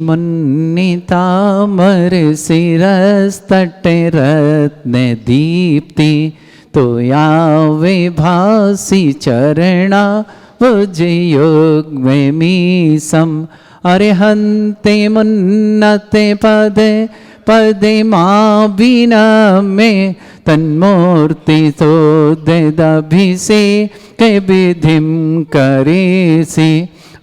मुन्नितामर शिरस्तटे रत्न दीप्ति तोया विभासी चरणा भुजयुग्मे मीसम अरिहन्ते मुन्नते पदे पदे मां बिना में तन्मूर्ति तो दभिषे के विधिम करेसि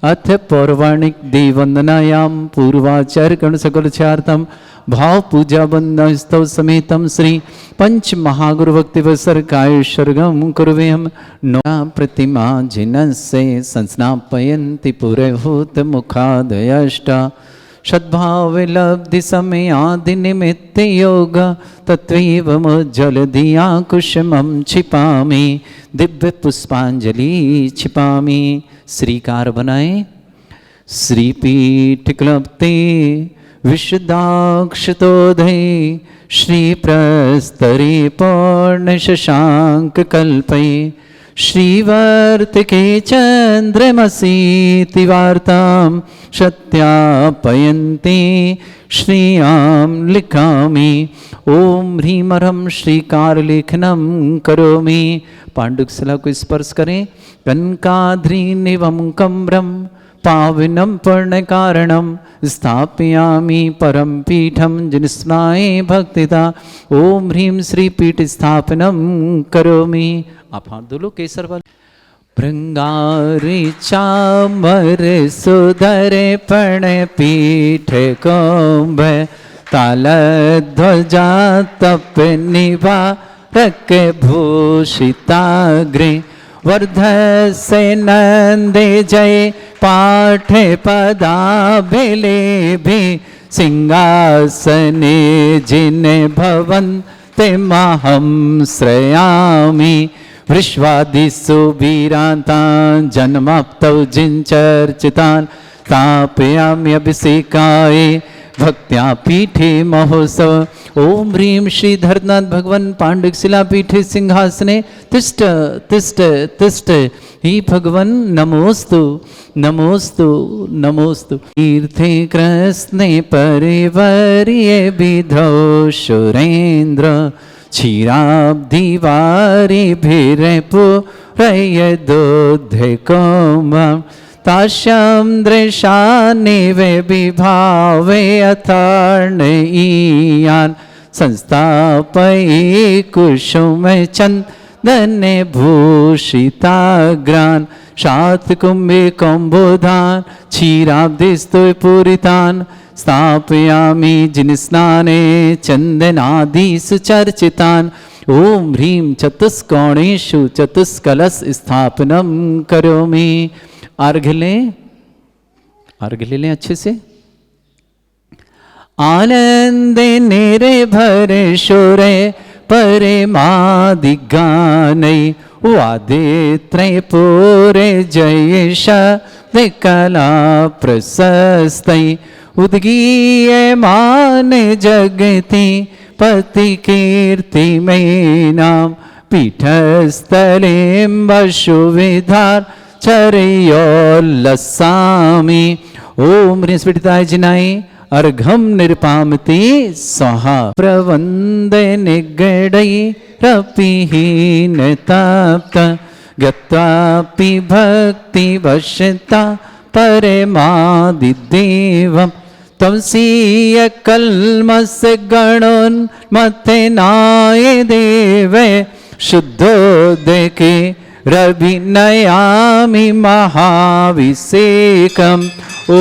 अथ पौर्वाणिक देववंदनायां पूर्वाचार्य कर्ण सकल चार्तम भाव पूजा वंदस्तव समेतम श्री पंच महागुरु भक्ति वसर काय सर्गम कुर्वेम नोरा प्रतिमा जिनसे संस्नापयन्ति पुरहूत मुखादयष्टा सद्भाव लब्धि समय आदि निमित्त योग तत्वैव जलधिया कुसुमं छिपामि दिव्य पुष्पांजलि छिपामि। श्रीकार बनाए श्रीपीठ क्लप्ते विशुद्धाक्षतोधे श्री प्रस्तरे पूर्ण शशांक कल्पे श्रीवर्तके चंद्रमसीति वार्तां सत्यापयन्ते श्रियां लिखामि। ओम ह्रीं ह्रं श्रीकार लेखनम करोमि। पांडुकशिला को स्पर्श करें। कनकाद्रिनिवं कम्रं पावनं पुण्यकारणं स्थापयामि परम पीठं जिनस्नाये भक्तिता। ओम ह्रीं श्री पीठ स्थापनं करोमि। आप हाथ धो लो केसर वाले। भृंगारी चामर सुधर पण पीठ कुंभ तालध्वजा तप निभा रक भूषिताग्रे वर्धसे नंदे जय पाठ पदाभिलेभि सिंहासने जिन भवन्ते महं श्रयामि। वृष्वादिषु वीरान्तान् जन्माप्तौ जिञ्चर्चितान् स्थापयाम्यभिषेकाय भक्त्या पीठे महोत्सव। ओम ह्रीं श्री धरनाथ भगवान पांडुकशिला पीठे सिंहासने तिष्ठ तिष्ठ तिष्ठ। ही भगवान नमोस्तु नमोस्तु नमोस्तु। तीर्थे कृष्णे परिवर्ये विधौ सुरेन्द्र क्षीराब्धिवारिभिर्पुरय दुग्धकुम्भं तास्यां दृशानिवे विभावे अथर्णयीयान् संस्थापये कुसुमे चन्दने भूषिताग्रान् शातकुम्भे कम्बोधान् क्षीराब्धिस्तु पूरितान् स्थापयामि जिनस्नाने चन्दनादिषु चर्चितान्। ओम ह्रीं चतुष्कोणेषु चतुष्कलश स्थापनं करोमि। अर्घ्य ले अच्छे से। आनंदे निर्भर शोरे परे मादिगानै वादे त्रैपूरे जयेश विकला प्रशस्तै उद्गीयमान जगति पति कीर्ति मैनाम पीठस्थलें वसुविधार चरयोल्लसामि। ओम ह्रीं स्फटिकाय जिनाय अर्घम निर्पामति स्वाहा। प्रवंद निगडै रपिहीन तप्त गत्वापि भक्ति वशता परमादिदेवम् त्वंसीय कल्मस गणोन्मथनाय देवे शुद्धोदके रविनयामि महाभिषेकम्। ओ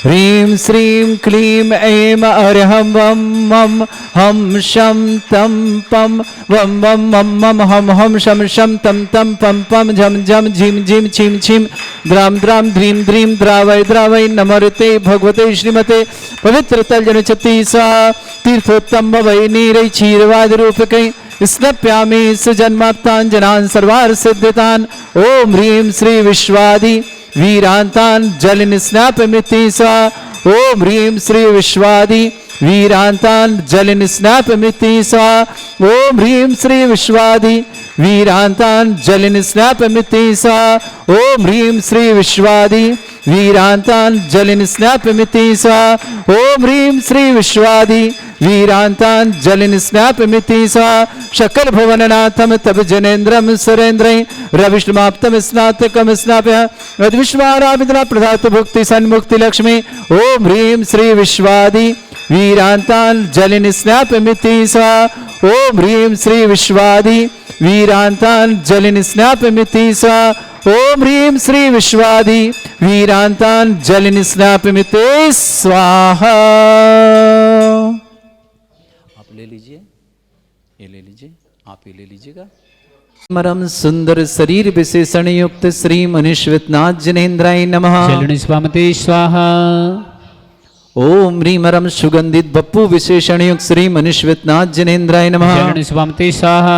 ह्रीं श्रीं क्लीं ऐं अर्हं वं मं हम शं तं पं वं वं मं मं हम हम शं शं तं तं पं पं झं झं झिं झिं छिं छिं द्रां द्रां ध्रीं ध्रीं द्रावय द्रावय नमोते भगवते श्रीमते पवित्र तलजनचति स्वाहा। तीर्थोत्तम वै नीरै क्षीरवाद रूपकै स्नप्यामि सुजन्माप्तान् जनान् सर्वार्थ सिद्धितान्। ओम ह्रीं श्री विश्वादि वीरांतान् जल निस्नापमिति स्वाहा। ओम ह्रीं श्री विश्वादि वीरांतांजलिं स्नापयति स्वाहा ओम ह्रीं श्री विश्वादि वीरांतांजलिं स्नापयति स्वाहा ओम ह्रीं श्री विश्वादि वीरांतांजलिं स्नापयति स्वाहा ओम ह्रीं श्री विश्वादि वीरांतांजलिं स्नापयति स्वाहा शकल भुवननाथं तब जनेन्द्रं सुरेन्द्रं रविष्णुमाप्तं स्नातकं स्नाप्य अद्विश्वाराविद्रा प्रदात भुक्ति सन्मुक्ति लक्ष्मी ओम ह्रीं श्री विश्वादि वीरांतांजलिं स्नापयति स्वाहा ओम ह्रीं श्री विश्वादि वीरांतांजलिं स्नापयति स्वाहा ओम ह्रीं श्री विश्वादि वीरांतांजलिं स्नापयति स्वाहा। आप ले लीजिए, ये ले लीजिए, आप ये ले लीजिएगा। मरम सुंदर शरीर विशेषण युक्त श्री मनीश्वतनाथ जनेन्द्राय नमः। चलनि स्वामते स्वाहा। ओम ह्रीमरम सुगंधित बप्पू विशेषण युक्त श्री मनीश्वतनाथ जनेन्द्राय नमः। चलनि स्वामते स्वाहा।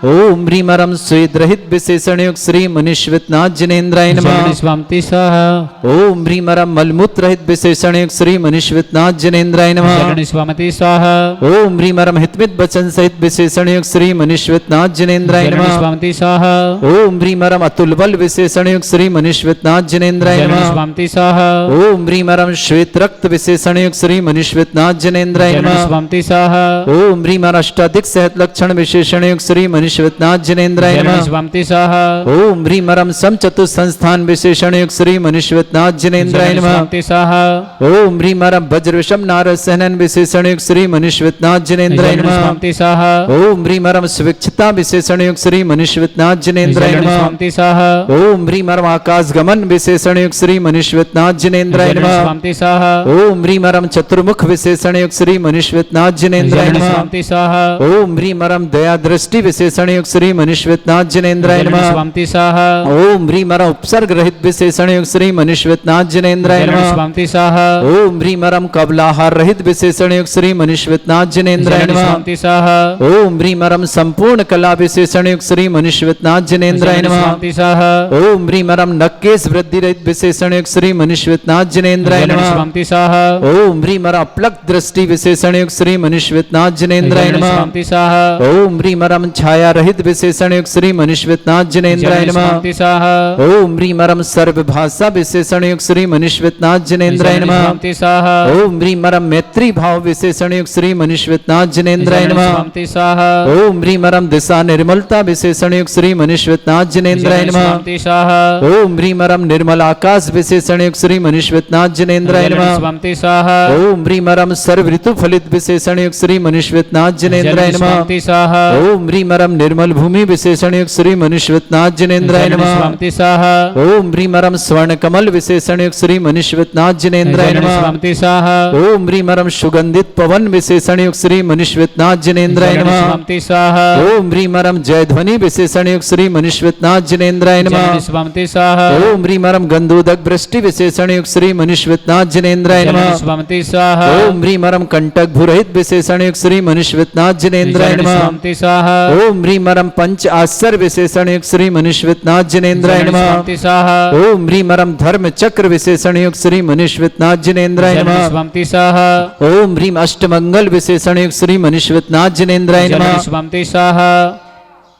ओम ह्रीमरम स्वेद रहित विशेषण युक्त श्री मनीश्वतनाथ जनेन्द्राय नमः। चलनि स्वामते स्वाहा। ओम ह्रीमरम मलमूत्र रहित विशेषण युक्त श्री मनीश्वतनाथ जनेन्द्राय नमः। चलनि स्वामते स्वाहा। ओम ह्रीमरम हितमित वचन सहित विशेषण युक्त श्री मनीश्वतनाथ जनेन्द्राय चलनि नमः। स्वामते स्वाहा। ओम ह्रीमरम अतुल बल विशेषण युक्त श्री मनीश्वतनाथ जनेन्द्राय चलनि नमः। स्वामते स्वाहा। ओम ह्रीमरम श्वेत रक्त विशेषण युक्त श्री मनीश्वतनाथ जनेन्द्राय चलनि नमः। स्वामते स्वाहा। ओम ह्रीमर अष्टाधिक सहत लक्षण विशेषण युक्त श्री मनीश्वतनाथ जनेन्द्राय चलनि नमः। स्वामते स्वाहा। ओम ह्रीमरम समचतुर संस्थान विशेषण युक्त श्री मनीश्वतनाथ जनेन्द्राय चलनि नमः। स्वामते स्वाहा। ओम ह्रीमरम वज्र विषम नारद सहनन विशेषण युक्त श्री मनीश्वतनाथ जनेन्द्राय चलनि नमः। स्वामते स्वाहा। ओम ह्रीमरम स्वेच्छता विशेषण युक्त श्री मनीश्वतनाथ जनेन्द्राय चलनि नमः। स्वामते स्वाहा। ओम ह्रीमरम आकाश गमन विशेषण युक्त श्री मनीश्वतनाथ जनेन्द्राय चलनि नमः। स्वामते स्वाहा। ओम ह्रीमरम चतुर्मुख विशेषण युक्त श्री मनीश्वतनाथ जनेन्द्राय चलनि नमः। स्वामते स्वाहा। ओम ह्रीमरम दया दृष्टि विशेषण युक्त श्री मनीश्वतनाथ जनेन्द्राय चलनि नमः। स्वामते स्वाहा। ओम ह्रीमरम उपसर्ग रहित विशेषण युक्त श्री मनीश्वतनाथ जनेन्द्राय चलनि नमः। स्वामते स्वाहा। ओम ह्रीमरम कबलाहार रहित विशेषण युक्त श्री मनीश्वतनाथ जनेन्द्राय चलनि नमः। स्वामते स्वाहा। ओम ह्रीमरम संपूर्ण कला विशेषण युक्त श्री मनीश्वतनाथ जनेन्द्राय चलनि नमः। स्वामते स्वाहा। ओम ह्रीमरम नक्केश वृद्धि रहित विशेषण युक्त श्री मनीश्वतनाथ जनेन्द्राय चलनि नमः। स्वामते स्वाहा। ओम ह्रीमरम प्लक दृष्टि विशेषण युक्त श्री मनीश्वतनाथ जनेन्द्राय चलनि नमः। स्वामते स्वाहा। ओम ह्रीमरम छाया रहित विशेषण युक्त श्री मनीश्वतनाथ जनेन्द्राय चलनि नमः। स्वामते स्वाहा। ओम ह्रीमरम सर्वभाषा विशेषण युक्त श्री मनीश्वतनाथ जनेन्द्राय चलनि नमः। स्वामते स्वाहा। ओम ह्रीमरम मैत्री भाव विशेषण युक्त श्री मनीश्वतनाथ जनेन्द्राय चलनि नमः। स्वामते स्वाहा। ओम ह्रीमरम दिशा निर्मलता विशेषण युक्त श्री मनीश्वतनाथ जनेन्द्राय चलनि नमः। स्वामते स्वाहा। ओम ह्रीमरम निर्मल आकाश विशेषण युक्त श्री मनीश्वतनाथ जनेन्द्राय चलनि नमः। स्वामते स्वाहा। ओम ह्रीमरम सर्व ऋतु फलित विशेषण युक्त श्री मनीश्वतनाथ जनेन्द्राय चलनि नमः। स्वामते स्वाहा। ओम ह्रीमरम निर्मल भूमि विशेषण युक्त श्री मनीश्वतनाथ जनेन्द्राय चलनि नमः। स्वामते स्वाहा। ओम ह्रीमरम स्वर्ण कमल विशेषण युक्त श्री मनीश्वतनाथ जनेन्द्राय चलनि नमः। स्वामते स्वाहा। ओम ह्रीमरम सुगंधित पवन विशेषण युक्त श्री मनीश्वतनाथ जनेन्द्राय चलनि नमः। स्वामते स्वाहा। ओम ह्रीमरम जय ध्वनि विशेषण युक्त श्री मनीश्वतनाथ जनेन्द्राय नमः। चलनि स्वामते स्वाहा। ओम ह्रीमरम गंधोदक वृष्टि विशेषण युक्त श्री मनीश्वतनाथ जनेन्द्राय चलनि नमः। स्वामते स्वाहा। ओम ह्रीमरम कंटक भूरहित विशेषण युक्त श्री मनीश्वतनाथ जनेन्द्राय चलनि नमः। स्वामते स्वाहा। ओम ह्रीमरम पंच आश्चर्य विशेषण युक्त श्री मनीश्वतनाथ जनेन्द्राय चलनि नमः। स्वामते स्वाहा। ओम ह्रीमरम धर्म चक्र विशेषण युक्त श्री मनीश्वतनाथ जनेन्द्राय चलनि नमः। स्वामते स्वाहा। ओम ह्रीम अष्टमंगल विशेषण युक्त श्री मनीश्वतनाथ जनेन्द्राय नमः। चलनि स्वामते स्वाहा।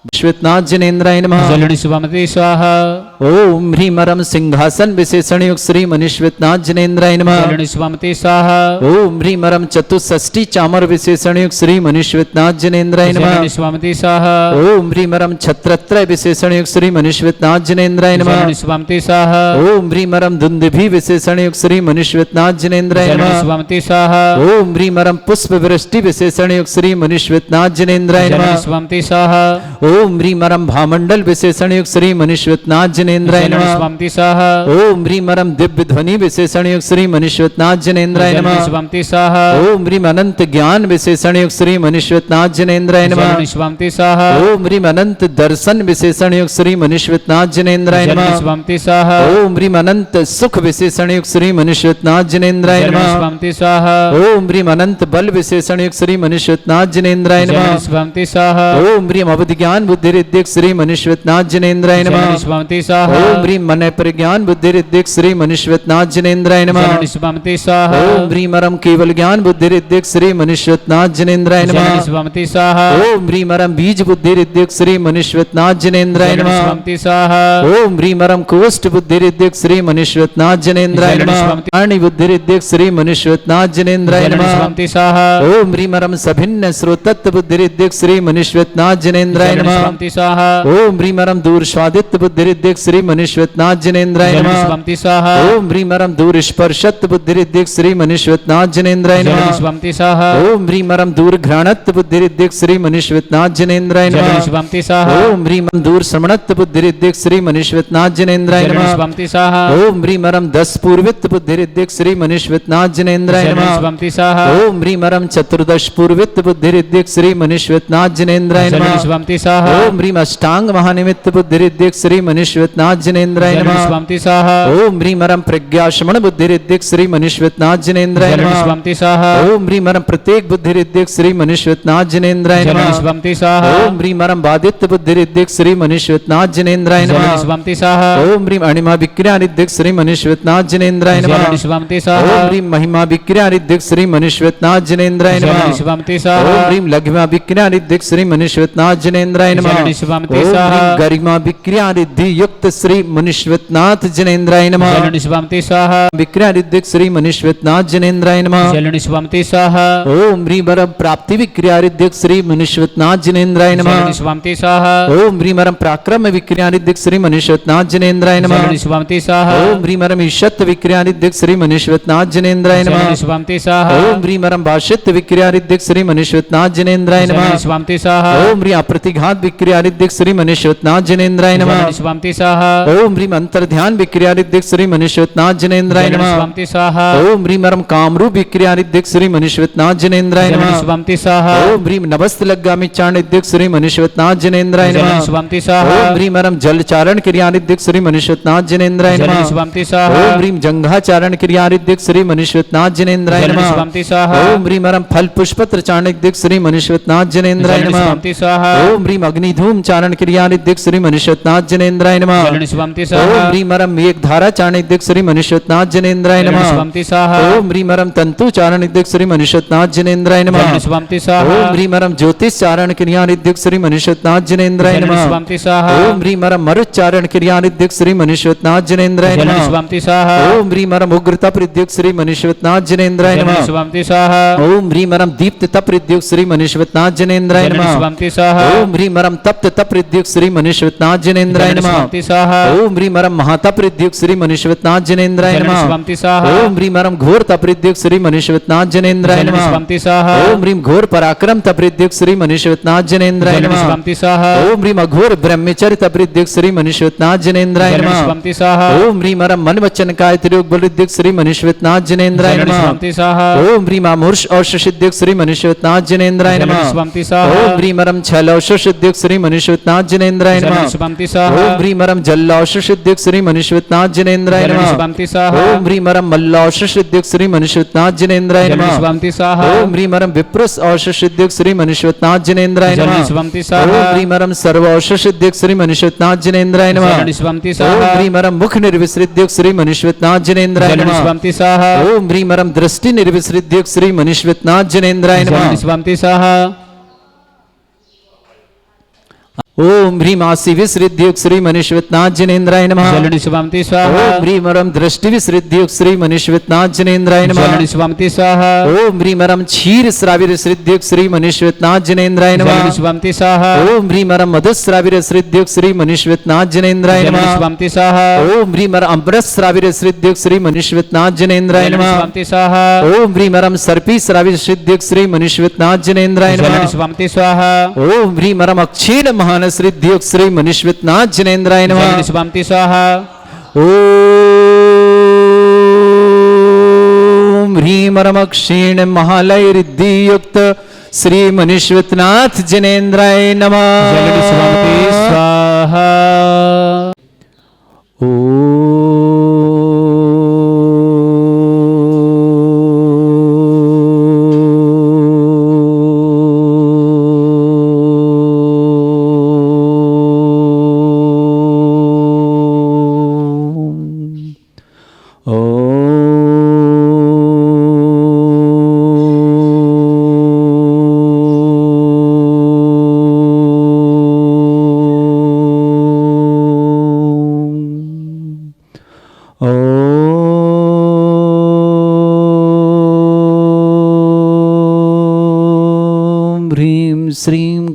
विश्वनाथ जनेन्द्राय नमः। चलनि स्वामते स्वाहा। ओम ह्रीमरम सिंहासन विशेषण युक्त श्री मनीश्वतनाथ जनेन्द्राय नमः। चलनि स्वामते स्वाहा। ओम ह्रीमरम चतुष्षष्टि चामर विशेषण युक्त श्री मनीश्वतनाथ जनेन्द्राय नमः। चलनि स्वामते स्वाहा। ओम ह्रीमरम छत्रत्रय विशेषण युक्त श्री मनीश्वतनाथ जनेन्द्राय नमः। चलनि स्वामते स्वाहा। ओम ह्रीमरम दुंदुभि विशेषण युक्त श्री मनीश्वतनाथ जनेन्द्राय चलनि नमः। स्वामते स्वाहा। ओम ह्रीमरम पुष्प वृष्टि विशेषण युक्त श्री मनीश्वतनाथ जनेन्द्राय चलनि नमः। स्वामते स्वाहा। ओम ह्रीमरम भामंडल विशेषण युक्त श्री मनीश्वतनाथ जनेन्द्राय चलनि नमः। स्वामते स्वाहा। ओम ह्रीमरम दिव्य ध्वनि विशेषण युक्त श्री मनीश्वतनाथ जनेन्द्राय चलनि नमः। स्वामते स्वाहा। ओम ह्रीम अनंत ज्ञान विशेषण युक्त श्री मनीश्वतनाथ जनेन्द्राय नमः। चलनि स्वामते स्वाहा। ओम ह्रीम अनंत दर्शन विशेषण युक्त श्री मनीश्वतनाथ जनेन्द्राय चलनि नमः। स्वामते स्वाहा। ओम ह्रीम अनंत सुख विशेषण युक्त श्री मनीश्वतनाथ जनेन्द्राय चलनि नमः। स्वामते स्वाहा। ओम ह्रीम अनंत बल विशेषण युक्त श्री मनीश्वतनाथ जनेन्द्राय नमः। चलनि स्वामते स्वाहा। ओम ह्रीम अवधि ज्ञान बुद्धि रिद्धिक श्री मनीश्वतनाथ जनेन्द्राय नमः। चलनि स्वामते स्वाहा। स्वाहा ओम ह्रीं मन प्रज्ञान बुद्धिरिद्धिक श्री मनुष्यनाथ जनेन्द्राय नमः जलन शुभमति स्वाहा ओम ह्रीं मरम केवल ज्ञान बुद्धिरिद्धिक श्री मनुष्यनाथ जनेन्द्राय जलन नमः शुभमति स्वाहा ओम ह्रीं मरम बीज बुद्धिरिद्धिक श्री मनुष्यनाथ जनेन्द्राय जलन नमः शुभमति स्वाहा ओम ह्रीं मरम कोष्ठ बुद्धिरिद्धिक श्री मनुष्यनाथ जनेन्द्राय जलन नमः शुभमति वाणी बुद्धिरिद्धिक श्री मनुष्यनाथ जनेन्द्राय जलन नमः शुभमति स्वाहा ओम ह्रीं मरम सभिन्न श्रोतत्व बुद्धिरिद्धिक श्री मनुष्यनाथ जनेन्द्राय जलन नमः शुभमति स्वाहा ओम ह्रीं मरम दूर स्वादित्व बुद्धिरिद्धिक श्री मनुष्यनाथ जनेन्द्राय जलन नमः शुभमति स्वाहा ओम ह्रीं मरम दूर स्पर्शत्व बुद्धिरिद्धिक श्री मनुष्यनाथ जनेन्द्राय जलन नमः शुभमति स्वाहा ओम ह्रीं मरम दूर घ्राणत्व बुद्धिरिद्धिक श्री मनुष्यनाथ जनेन्द्राय जलन नमः शुभमति स्वाहा ओम ह्रीं मरम दूर श्रमणत्व बुद्धिरिद्धिक श्री मनुष्यनाथ जनेन्द्राय जलन नमः शुभमति स्वाहा ओम ह्रीं मरम दस पूर्वित्व बुद्धिरिद्धिक श्री मनुष्यनाथ जनेन्द्राय जलन नमः शुभमति स्वाहा ओम ह्रीं मरम चतुर्दश पूर्वित्व बुद्धिरिद्धिक श्री मनुष्यनाथ जनेन्द्राय जलन नमः शुभमति स्वाहा ओम ह्रीं अष्टांग महानिमित्त बुद्धिरिद्धिक श्री मनुष्यनाथ जनेन्द्राय जलन नमः शुभमति स्वाहा ओम ह्रीं मरम प्रज्ञाश्रमण बुद्धिरिद्धिक श्री मनुष्यनाथ जनेन्द्राय जलन नमः शुभमति स्वाहा ओम ह्रीं मरम प्रत्येक बुद्धिरिद्धिक श्री मनुष्यनाथ जनेन्द्राय जलन नमः शुभमति स्वाहा ओम ह्रीं मरम बादित्य बुद्धिरिद्धिक श्री मनुष्यनाथ जनेन्द्राय जलन नमः शुभमति स्वाहा ओम ह्रीं अणिमा विक्रियानिद्धिक श्री मनुष्यनाथ जनेन्द्राय नमः जलन शुभमति स्वाहा ओम ह्रीं महिमा विक्रियानिद्धिक श्री मनुष्यनाथ जनेन्द्राय जलन नमः शुभमति ओम स्वाहा ह्रीं लघिमा विक्रियानिद्धिक श्री मनुष्यनाथ जनेन्द्राय नमः जलन शुभमति ओम स्वाहा ह्रीं गरिमा विक्रियानिधि युक्त श्री मनुष्यनाथ जनेन्द्राय नमः जलन शुभमति स्वाहा विक्रियानिद्धिक श्री मनुष्यनाथ जनेन्द्राय नमः जलन शुभमति स्वाहा ओम ह्रीं मरम प्राप्ति विक्रियानिद्धिक श्री मनुष्यनाथ जनेन्द्राय नमः जलन शुभमति स्वाहा ओम ह्रीं मरम पराक्रम विक्रियानिद्धिक श्री मनुष्यनाथ जनेन्द्राय नमः जलन शुभमति स्वाहा ओम ह्रीं मरम ईशत्व विक्रियानिद्धिक श्री मनुष्यनाथ जनेन्द्राय नमः जलन शुभमति स्वाहा ओम ह्रीं मरम भाषित्व विक्रियानिद्धिक श्री मनुष्यनाथ जनेन्द्राय नमः जलन शुभमति स्वाहा ओम ह्रीं अप्रतिघात विक्रियानिद्धिक श्री मनुष्यनाथ जनेन्द्राय नमः जलन शुभमति स्वाहा ओम ह्रीं अंतर्ध्यान विक्रियानिद्धिक श्री मनुष्यनाथ जनेन्द्राय जलन नमः शुभमति स्वाहा ओम ह्रीं मरम कामरूप विक्रियानिद्धिक श्री मनुष्यनाथ जनेन्द्राय जलन नमः शुभमति स्वाहा ओम ह्रीं नभस्त लग्गामि चाणिद्धिक श्री मनुष्यनाथ जनेन्द्राय जलन नमः शुभमति स्वाहा ओम ह्रीं मरम जलचारण क्रियानिद्धिक श्री मनुष्यनाथ जनेन्द्राय जलन नमः शुभमति स्वाहा ओम ह्रीं जंघाचारण क्रियानिद्धिक श्री मनुष्यनाथ जनेन्द्राय जलन नमः शुभमति स्वाहा ओम ह्रीं मरम फल पुष्पत्र चाणिद्धिक श्री मनुष्यनाथ जनेन्द्राय जलन नमः शुभमति स्वाहा ओम ह्रीं अग्निधूम चारण क्रियानिद्धिक श्री मनुष्यनाथ जनेन्द्राय नमः जलन शुभमति ओम स्वाहा ह्रीं मरम मेघ धारा चाणिद्धिक श्री मनुष्यनाथ जनेन्द्राय जलन नमः शुभमति स्वाहा ओम ह्रीं मरम तंतु चारणिद्धिक श्री मनुष्यनाथ जनेन्द्राय नमः जलन शुभमति स्वाहा ओम ह्रीं मरम ज्योतिष चारण क्रियानिद्धिक श्री मनुष्यनाथ जनेन्द्राय जलन नमः शुभमति स्वाहा ओम ह्रीं मरम मरुच्चारण क्रियानिद्धिक श्री मनुष्यनाथ जनेन्द्राय जलन नमः शुभमति स्वाहा ओम ह्रीं मरम उग्र तप हृद्युक्त श्री मनुष्यनाथ जनेन्द्राय जलन नमः शुभमति स्वाहा ओम ह्रीं मरम दीप्त तप हृद्युक्त श्री मनुष्यनाथ जनेन्द्राय जलन नमः शुभमति स्वाहा ओम ह्रीं मरम तप्त तप हृद्युक्त श्री मनुष्यनाथ जनेन्द्राय जलन नमः शुभमति स्वाहा ओम ह्रीं मरम महातप हृद्युक्त श्री मनुष्यनाथ जनेन्द्राय जलन नमः शुभमति स्वाहा ओम ह्रीं मरम घोर तप हृद्युक्त श्री मनुष्यनाथ जनेन्द्राय जलन नमः शुभमति स्वाहा ओम ह्रीं घोर पराक्रम तप हृद्युक्त श्री मनुष्यनाथ जनेन्द्राय जलन नमः शुभमति स्वाहा ओम ह्रीं अघोर ब्रह्मचर्य तप हृद्युक्त श्री मनुष्यनाथ जनेन्द्राय जलन नमः शुभमति स्वाहा ओम ह्रीं मरम मन वचन काय त्रियोग बल हृद्युक्त श्री मनुष्यनाथ जनेन्द्राय जलन नमः शुभमति स्वाहा ओम ह्रीं अमूर्ष औषध हृद्युक्त श्री मनुष्यनाथ जनेन्द्राय जलन नमः शुभमति स्वाहा ओम ह्रीं मरम छल औषध हृद्युक्त श्री मनुष्यनाथ जनेन्द्राय जलन नमः शुभमति स्वाहा ओम ह्रीं मरम जल औषध हृद्युक्त श्री मनुष्यनाथ जनेन्द्राय जलन नमः शुभमति स्वाहा ओम ह्रीं मरम मल्ल औषध हृद्युक्त श्री मनुष्यनाथ जनेन्द्राय जलन नमः शुभमति स्वाहा ओम ह्रीं मरम विप्रस औषध हृद्युक्त श्री मनुष्यनाथ जनेन्द्राय जलन नमः शुभमति ओम स्वाहा ह्रीं मरम सर्व औषध हृद्युक्त श्री मनुष्यनाथ जनेन्द्राय नमः जलन शुभमति ओम स्वाहा ह्रीं मरम मुख निर्विसृद्युक्त श्री मनुष्यनाथ जनेन्द्राय जलन नमः शुभमति स्वाहा ओम ह्रीं मरम दृष्टि निर्विसृद्युक्त श्री मनुष्यनाथ जनेन्द्राय नमः जलन शुभमति स्वाहा ओम ह्रीं आसि विसृद्युक्त श्री मनुष्यनाथ जनेन्द्राय नमः जलन शुभमति स्वाहा ओम ह्रीं मरम दृष्टि विसृद्युक्त श्री मनुष्यनाथ जनेन्द्राय नमः जलन शुभमति स्वाहा ओम ह्रीं मरम क्षीर श्राविर श्रीद्युक्त श्री मनुष्यनाथ जनेन्द्राय नमः जलन शुभमति स्वाहा ओम ह्रीं मरम मधुश्राविर श्रीद्युक्त श्री मनुष्यनाथ जनेन्द्राय जलन नमः शुभमति स्वाहा ओम ह्रीं मरम अमृत श्राविर श्रीद्युक्त श्री मनुष्यनाथ जनेन्द्राय जलन नमः शुभमति स्वाहा ओम ह्रीं मरम सर्पी श्राविर श्रीद्युक्त श्री मनुष्यनाथ जनेन्द्राय जलन नमः शुभमति स्वाहा ओम ह्रीं मरम अक्षीण महान श्रीद्युक्त श्री मनुष्यनाथ जनेन्द्राय नमः जलन शुभमति स्वाहा ओम ह्रीं मरम अक्षीण महालय रिद्धियुक्त श्री मनुष्यनाथ जनेन्द्राय नमः जलन शुभमति स्वाहा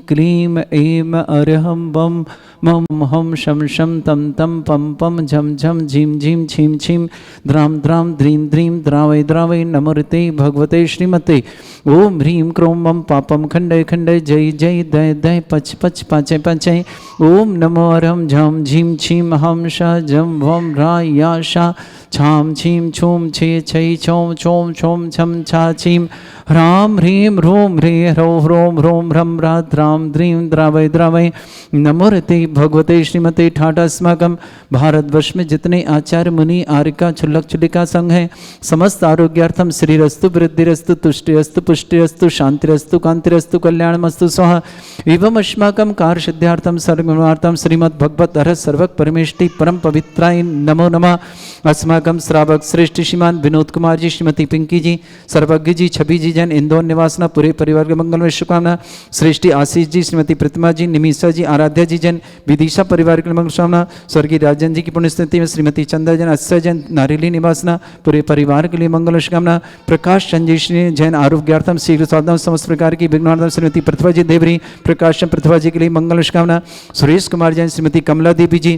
क्लीं ऐं अर्हं वं मं हं शं शं तं तं पं पं झं झं झीं झीं छीं छीं द्रां द्रां द्रीं द्रीं द्रावै द्रावै नमोते भगवते श्रीमते ओम ह्रीं क्रों मं पापं खण्डय खण्डय जय जय दय दय पच पच पाचय पाचय ओम नमो अर्हं झं झीं छीं हं श जं वं रा या शा छाम छीम छूम छे छै छौम छौम छौम छम छा छीम ह्रां ह्रीं ह्रूं ह्रीं ह्रौं ह्रों ह्रों ह्रं ह्रां द्रां द्रीं द्रावय द्रावय नमोते भगवते श्रीमते ठाट अस्माकं भारतवर्ष में जितने आचार्य मुनि आर्यका छुल्लक छुलिका संघ हैं समस्त आरोग्यार्थम श्रीरस्तु वृद्धिरस्तु तुष्टिरस्तु पुष्टिरस्तु शांतिरस्तु कांतिरस्तु कल्याणमस्तु स्वाहा एवं अस्माकं कार्य सिद्ध्यार्थम सर्वगुणार्थम श्रीमद् भगवत हर सर्वक परमेष्टि परम पवित्राय नमो नमः अस्माकं श्रावक श्रेष्ठ श्रीमान विनोद कुमार जी श्रीमती पिंकी जी सर्वज्ञ जी छवि जी जैन इंदौर निवासना पूरे परिवार के मंगल में शुभकामना श्रेष्ठी आशीष जी श्रीमती प्रतिमा जी निमिषा जी आराध्या जी जैन विदिशा परिवार के मंगल शुभकामना स्वर्गीय राजन जी की पुण्यस्थिति में श्रीमती चंद्र जैन अस्य जैन नारेली निवासना पूरे परिवार के लिए मंगल शुभकामना प्रकाश चंद्र श्री जैन आरोग्यार्थम शीघ्र स्वास्थ्य समस्त प्रकार की विघ्नार्थम श्रीमती प्रतिभा जी देवरी प्रकाश प्रतिभा जी के लिए मंगल शुभकामना सुरेश कुमार जैन श्रीमती कमला देवी जी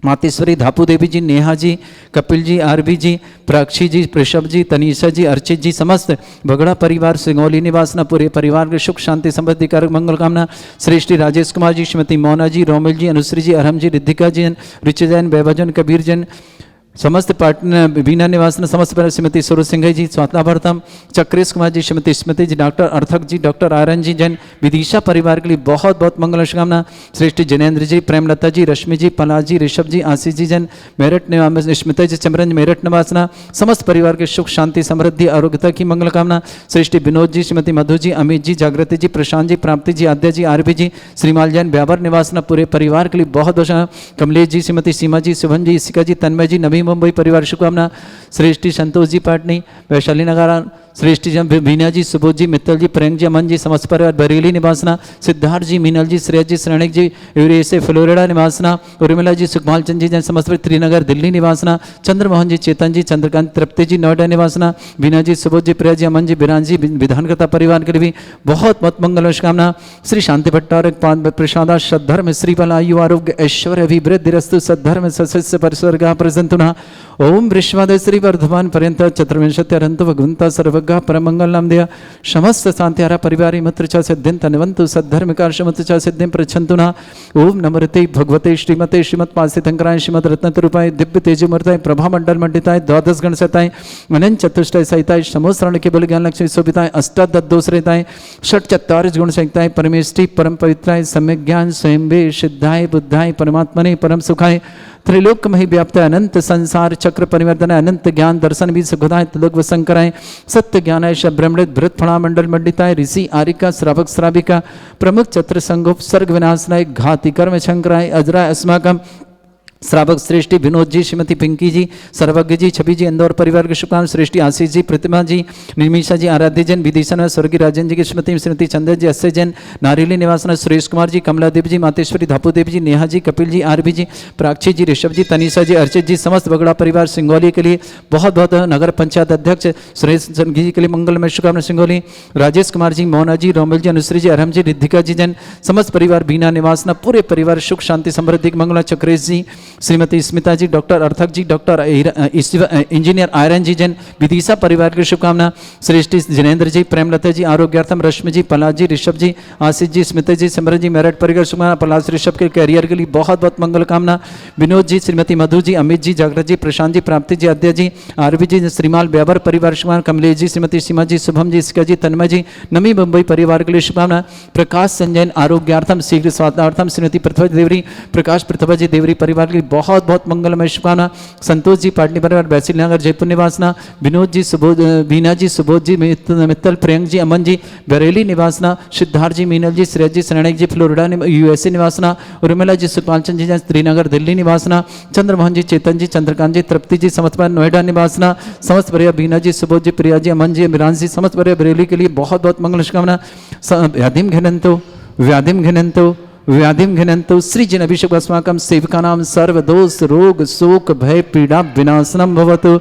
मातेश्वरी धापू देवी जी नेहा जी कपिल जी आरबी जी प्राक्षी जी ऋषभ जी तनीषा जी अर्चित जी समस्त बगड़ा परिवार सिंगौली निवासना पूरे परिवार के सुख शांति समृद्धि कारक मंगल कामना श्रेष्ठी राजेश कुमार जी श्रीमती मोना जी रोमिल जी अनुश्री जी अरहम जी रिद्धिका जी रिच जैन वैभजन कबीर जैन समस्त पार्टनर बीना निवासन समस्त पर श्रीमती सुर सिंह जी स्वात्नाभरतम चक्रेश कुमार जी श्रीमती स्मृति जी डॉक्टर अर्थक जी डॉक्टर आर्यन जी जैन विदिशा परिवार के लिए बहुत बहुत मंगल शुभकामना श्रेष्ठी जैनेन्द्र जी प्रेमलता जी रश्मि जी पलाश जी ऋषभ जी आशीष जी जैन मेरठ स्मिता जी चमरन मेरठ निवासना समस्त परिवार के सुख शांति समृद्धि आरोग्यता की मंगल कामना श्रेष्ठी विनोद जी श्रीमती मधु जी अमित जी जागृति जी प्रशांत जी प्राप्ति जी आद्या जी आरबी जी श्रीमाल जैन व्यापार निवासना पूरे परिवार के लिए बहुत बहुत कमलेश जी श्रीमती सीमा जी शुभन जी इसिका जी तन्मय जी नवी मुंबई परिवार शुभकामना श्रेष्ठी संतोष जी पाटनी वैशाली नगारा श्रेष्ठी जी बीना जी सुबोध जी मित्तल जी प्रेंग जी अमन जी समस्त परिवार बरेली निवासना सिद्धार्थ जी मीनल जी श्रेयस जी श्रेणिक जी यूरेसे फ्लोरिडा निवासना उर्मिला जी सुखमाल चंद जी जैन समस्त त्रिनगर दिल्ली निवासना चंद्रमोहन जी चेतन जी चंद्रकांत तृप्ति जी नोएडा निवासना बीना जी सुबोध जी प्रिया जी अमन जी बिरान जी विधानकर्ता परिवार के लिए भी बहुत बहुत मंगल शुभकामना श्री शांति भट्टारक प्रसादा सद्धर्म श्री बल आयु आरोग्य ऐश्वर्य अभिवृद्धिरस्तु सद्धर्म सस्य परिस्वर्ग प्रसंतुना ओम विश्वाद श्री वर्धमान पर्यंत चतुर्विंशत्यरंतु भगवंता सर्वज्ञ परमंगल नाम दिया समस्त शांतिहारा परिवारी मित्र च सिद्धिं तनवंतु सद्धर्मिकार श्रीमत च सिद्धिं प्रच्छन्तु न ओम नमृते भगवते श्रीमते श्रीमत् पासितंकराय श्रीमद रत्नतरूपाय दिव्य तेजोमूर्ताय प्रभा मंडल मंडिताय द्वादश गण सहिताय अनंत चतुष्टय सहिताय समोसरण के बल ज्ञान लक्ष्मी शोभिताय अष्टादशोसहिताय षट चत्वारिश गुण सहिताय परमेष्टि परम पवित्राय सम्यक ज्ञान स्वयंभे सिद्धाय बुद्धाय परमात्मने परम सुखाय त्रिलोक मही व्याप्त अनंत संसार चक्र परिवर्तन अनंत ज्ञान दर्शन भी सुखदाय तदुग शंकराय सत्य ज्ञानाय ब्रह्मृत भृत फणा मंडल मंडिताय ऋषि आरिका श्रावक श्राविका प्रमुख चत्र संगोप सर्ग विनाशनाय घाति कर्म शंकराय अजराय अस्माकम श्रावक श्रेष्ठी विनोद जी श्रीमती पिंकी जी सर्वज्ञ जी छवि जी इंदौर परिवार के शुभकामना श्रेष्ठी आशीष जी प्रतिमा जी निमिषा जी आराध्य जैन विदिशा स्वर्गीय राजन जी की श्रीमती चंद्र जी अस्य जैन नारेली निवासना सुरेश कुमार जी कमला देवी जी मातेश्वरी धापू देवी जी नेहा जी कपिल जी आरबी जी प्राक्षी जी ऋषभ जी तनीषा जी अर्चित जी समस्त बगड़ा परिवार सिंगौली के लिए बहुत बहुत नगर पंचायत अध्यक्ष सुरेश जी के लिए मंगलमय शुभकामना सिंगौली राजेश कुमार जी मोना जी रोमिल जी अनुश्री जी अरहम जी रिद्धिका जी जैन समस्त परिवार बीना निवासना पूरे परिवार सुख शांति समृद्धि मंगला चक्रेश जी श्रीमती स्मिता जी डॉक्टर अर्थक जी डॉक्टर इंजीनियर आयरन जी जैन विदिशा परिवार की शुभकामना श्रेष्ठी जैनेन्द्र जी प्रेमलता जी आरोग्यार्थम रश्मि जी पलाश जी ऋषभ जी आशीष जी स्मिता जी सिमरन जी मेरठ परिवार शुभकामना पलाश ऋषभ के कैरियर के लिए बहुत बहुत मंगल कामना विनोद जी श्रीमती मधु जी अमित जी जागृत जी प्रशांत जी प्राप्ति जी आद्या जी आरबी जी श्रीमाल व्यापार परिवार शुभकामना कमलेश जी श्रीमती सीमा जी शुभम जी इसका जी तन्मय जी नवी मुंबई परिवार के लिए शुभकामना प्रकाश संजयन आरोग्यार्थम शीघ्र स्वास्थ्यार्थम श्रीमती प्रतिभा देवरी प्रकाश प्रतिभा जी देवरी परिवार के लिए बहुत बहुत मंगलमय शुभकामना संतोष जी पाटनी परिवार बैसिल नगर जयपुर निवासना विनोद जी सुबोध बीना जी सुबोध जी मित्तल प्रियंक जी अमन जी बरेली निवासना सिद्धार्थ जी मीनल जी श्रेयस जी श्रेणिक जी फ्लोरिडा यूएसए निवासना उर्मिला जी सुखपालचंद जी श्रीनगर दिल्ली निवासना चंद्रमोहन जी चेतन जी चंद्रकांत जी तृप्ति जी समस्त नोएडा निवासना समस्त परिवार बीना जी सुबोध जी प्रिया जी अमन जी अमिरान जी समस्त परिवार बरेली के लिए बहुत बहुत मंगल शुभकामना व्याधिम घिनंतो व्याधिम घिनंतु सृजन अभिषेक अस्माकं सेवकानां सर्वदोष रोग शोक भय पीड़ा विनाशनम भवतु।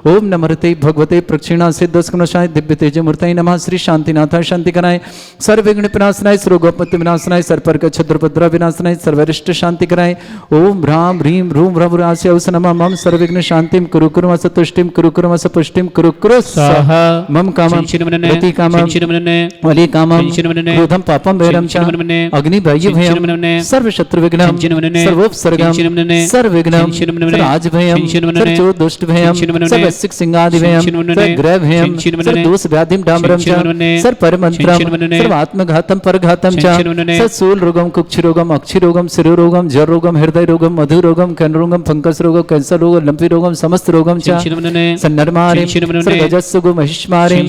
ओम नमस्ते भगवते प्रक्षिणा सिद्धस्कनशाय दिव्य तेज मूर्तये नमः। श्री शांतिनाथाय शांति कराय सर्वविघ्न विनाशनाय सर्वगोपत्य विनाशनाय सर्पर्क छद्रपद्र विनाशनाय सर्वरिष्ट शांति कराय। ओम ह्रां ह्रीं ह्रूं ह्रवरास्य औस नमः। मम सर्वविघ्न शांतिम कुरु कुर्मस तुष्टिम कुरु कुर्मस पुष्टिम कुरु कुरु स्वाहा। मम कामं प्रति कामं वली कामं क्रोधं पापं वैरं च अग्नि भय भयं सर्व शत्रु विघ्नं सर्वोपसर्गं सर्वविघ्नं सर्वराज भयं सर्वचोर दुष्ट भयं सर्वसिक सिंहादि भयं सर्वग्रह भयं सर्वदोष व्याधिं डामरं च सर्वपरमन्त्रं सर्वात्मघातं परघातं च सर्वशूल रोगं कुक्षि रोगं अक्षि रोगं शिरोरोगं जर रोगं हृदय रोगं मधु रोगं कर्ण रोगं फंगस रोगं कैंसर रोगं लंपी रोगं समस्त रोगं च सन्नरमारे सर्वजस्सुगो महिष्मारे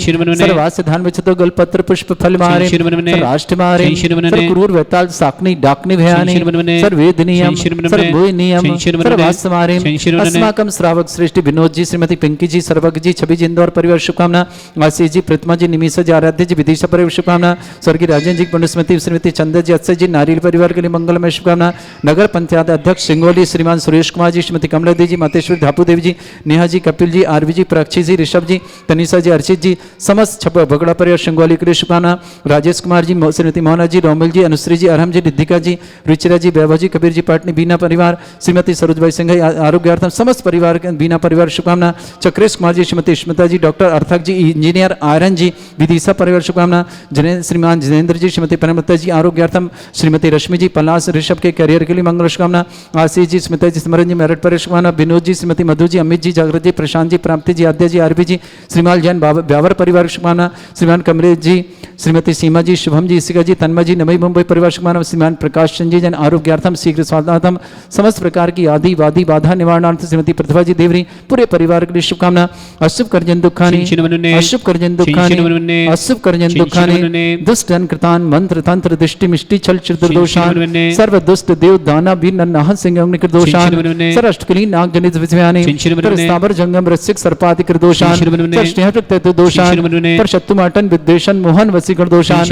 सर्वास्य धान विचतो गलपत्र पुष्प फल मारे राष्ट्रमारे सर्वक्रूर वेताल साकनी डाकनी भयानि सर्ववेदनीयम सर्वभोजनीयम सर्ववासमारे अस्माकं श्रावक श्रेष्ठ विनोद जी श्रीमती पिंकी जी सर्वज्ञ जी छवि जी इंदौर परिवार शुभकामना आशीष जी प्रतिमा जी निमिषा जी आराध्य जी विदिशा परिवार शुभकामना स्वर्गीय राजेंद्र जी पंडित स्मृति श्रीमती चंद्र जी अक्षय जी नारियल परिवार के लिए मंगलमय शुभकामना नगर पंचायत अध्यक्ष सिंगोली श्रीमान सुरेश कुमार जी श्रीमती कमला देवी जी मातेश्वरी धापू देवी जी नेहा जी कपिल जी आरवी जी प्राक्षी जी ऋषभ जी तनिषा जी अर्चित जी समस्त छपा भगड़ा परिवार सिंगोली के लिए शुभकामना राजेश कुमार जी श्रीमती मोहना जी रोमिल जी अनुश्री जी अरहम जी रिद्धिका जी रुचिरा जी वैभव जी कबीर जी पाटनी बीना परिवार श्रीमती सरोजबाई सिंह आरोग्यार्थम समस्त परिवार के बीना परिवार शुभकामना चक्रेश कुमार जी श्रीमती स्मिता जी डॉक्टर अर्थक जी इंजीनियर आयरन जी विदिशा परिवार शुभकामना श्रीमान जितेंद्र जी श्रीमती परमता जी आरोग्यार्थम श्रीमती रश्मि जी पलास ऋषभ के करियर के लिए मंगल शुभकामना आशीष जी स्मिता जी स्मरण जी मेरठ पर शुभकामना विनोद जी श्रीमती मधु जी अमित जी जागृत जी प्रशांत जी प्राप्ति जी आद्या जी आरबी जी श्रीमाल जैन ब्यावर परिवार शुभकामना श्रीमान कमलेश जी श्रीमती सीमा जी शुभम जी इसिका जी तन्मय जी नवी मुंबई परिवार शुभकामना श्रीमान प्रकाश चंद जी जन आरोग्यार्थम शीघ्र स्वास्थ्यार्थम समस्त प्रकार की आदि वादी बाधा निवारणार्थ श्रीमती प्रतिभा जी देवरी पूरे परिवार के लिए शुभकामना अशुभ कर्जन दुखानि अशुभ कर्जन दुखानि अशुभ कर्जन दुखानि दुष्ट जन कृतान मंत्र तंत्र दृष्टि मिष्टि छल चतुर्दोषान सर्व दुष्ट देव दाना बीन नह सिंह अग्नि कृदोषान सर अष्टकली नाग जनित विज्ञानि पर स्थावर जंगम रसिक सर्पादि कृदोषान पर स्नेह दोषान पर शत्रुमाटन विद्वेषण मोहन वसी कृदोषान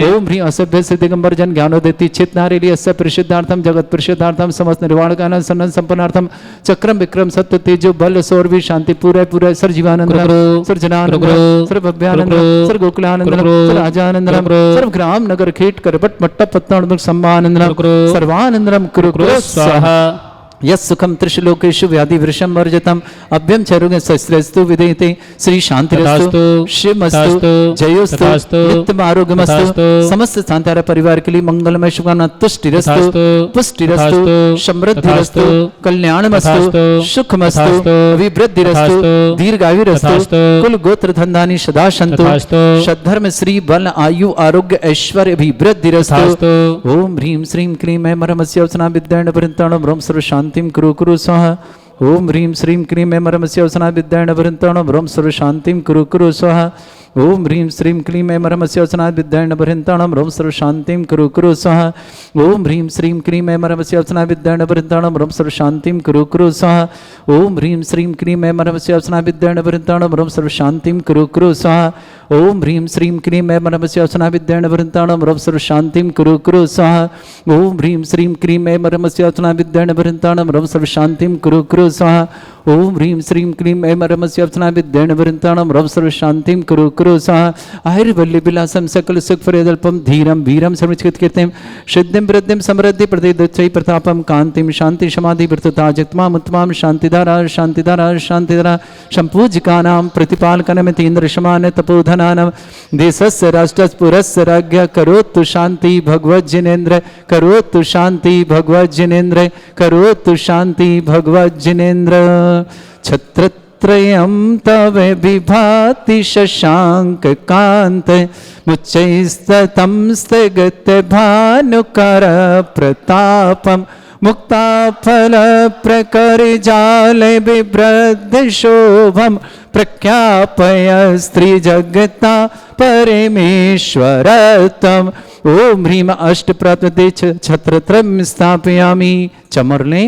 ओम ह्रीं असभ्य सिद्धिगंबर जन ज्ञानोदयति चित नारेली अस्य परिशुद्धार्थम जगत परिशुद्धार्थम समस्त निर्वाण कानन सन्न संपन्नार्थम चक्रम विक्रम सत्य तेजो बल सौरवी शांति पूरे सर जीवानंद सर जनानंद सर भव्यानंद सर गोकुलानंद सर राजानंद सर्व ग्राम नगर खेट करपट मट्टा पत्ता सम्मानंद सर्वानंदम कुरु स्वाहा यस्सुखम त्रिशलोकेषु व्याधि वृषम वर्जतम अभ्यम चरुगे सस्त्रस्तु विदेते श्री शांतिरस्तु शिवमस्तु जयोस्तु नित्यम आरोग्यमस्तु समस्त शांतारा परिवार के लिए मंगलमय शुभकामना तुष्टिरस्तु पुष्टिरस्तु समृद्धिरस्तु कल्याणमस्तु सुखमस्तु विवृद्धिरस्तु दीर्घायुरस्तु कुल गोत्र धन्धानि सदा सन्तु सद्धर्म श्री बल आयु आरोग्य ऐश्वर्य अभिवृद्धिरस्तु ओम ह्रीं श्रीं क्लीं ऐं मरमस्य अवसना विद्याण वृन्ताणं ब्रह्म सर्व शांतिं कुरु कुरु स्वाहा ओम ह्रीं श्रीं क्लीं ऐं मरमस्य अवसना विद्याण वृन्ताणं ब्रह्म सर्व शांतिं कुरु कुरु स्वाहा ओम ह्रीं श्रीं क्लीं ऐं मरमस्य अवसना विद्याण वृन्ताणं ब्रह्म सर्व शांतिं कुरु कुरु स्वाहा ओम ह्रीं श्रीं क्लीं ऐं मरमस्य अवसना विद्याण वृन्ताणं ब्रह्म सर्व शांतिं कुरु कुरु स्वाहा ओम ह्रीं श्रीं क्लीं ऐं मरमस्य अवसना विद्याण वृन्ताणं ब्रह्म सर्व शांतिं कुरु कुरु स्वाहा ओम ह्रीं श्रीं क्लीं ऐं मरमस्य अवसना विद्याण वृन्ताणं ब्रह्म सर्व शांतिं कुरु कुरु स्वाहा ओम ह्रीं श्रीं क्लीं ऐं मरमस्य अवसना विद्याण वृन्ताणं ब्रह्म सर्व शांतिं कुरु कुरु स्वाहा ओम ह्रीं श्रीं क्लीं ऐं मरमस्य अवसना विद्याण वृन्ताणं ब्रह्म सर्व शांतिं कुरु कुरु स्वाहा आयुर्वल्ली विलासम सकल सुख फरेदल्पम धीरम वीरम सर्वचित कीर्तिम सिद्धिं वृद्धिं समृद्धि प्रदेदच्चै प्रतापम कांतिं शांति समाधि वृत्तता जगत्माम उत्तमाम शांतिधारा शांतिधारा शांतिधारा संपूजिकानां प्रतिपालकनमितीन्द्र शमान तपोधनानां देशस्य राष्ट्रस्य पुरस्य राज्ञ करोतु शांति भगवज्जनेन्द्र करोतु शांति भगवज्जनेन्द्र करोतु शांति भगवज्जनेन्द्र छत्रत्रयं तव विभाति शशांक कांत मुच्चैस्ततं स्थगत भानुकर प्रतापम मुक्ताफल प्रकर जाल बिभ्रद शोभम प्रख्यापय स्त्री जगता परमेश्वरतम ओम ह्रीं अष्ट प्रातते छत्रत्रयं स्थापयामि चमर लें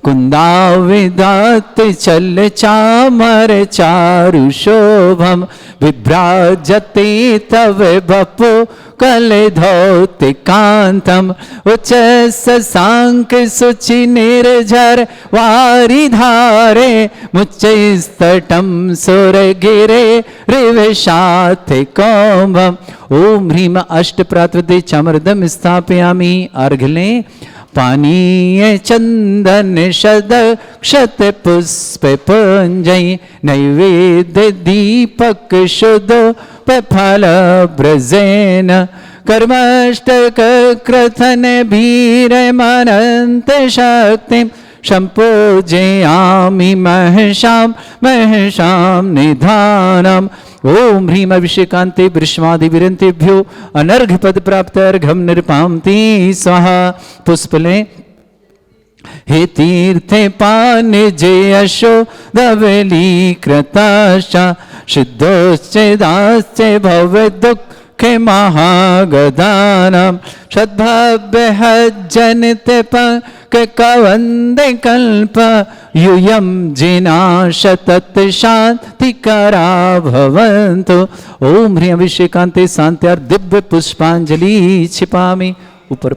कुन्दाविदात् चल चामर चारु शोभम विभ्राजते तव बपु कलधौति कांतम उच्च ससांक सुचि निर्झर वारिधारे मुच्चैस्तटम सुरगिरे रिवशाते कौम्भम। ओम ह्रीम अष्ट प्रातवते चामरदम स्थापयामि। अर्घ लें। पानीय चंदन शद क्षत पुष्प पुंजय नैवेद्य दीपक शुद्ध फल ब्रजेन कर्मष्टक क्रथन भीर मनंत शक्ति संपूजयामि महशाम निधानम। ओम ह्रीम अभिषेकांते वृष्मादि विरंतेभ्यो अनर्घ पद प्राप्त अर्घम निरपामति स्वाहा। पुष्प लें। हे तीर्थे पान जे यशो धवली कृताशा सिद्धोश्चेदाश्च भव दुख महागदानम सद्भव्य हज्जनिते पंक कवंदे कल्प यूयम जिना शतत शांति करा भवन्तु। ओम ह्रीं अभिषेकांते शांत्यार दिव्य पुष्पांजलि छिपामि। ऊपर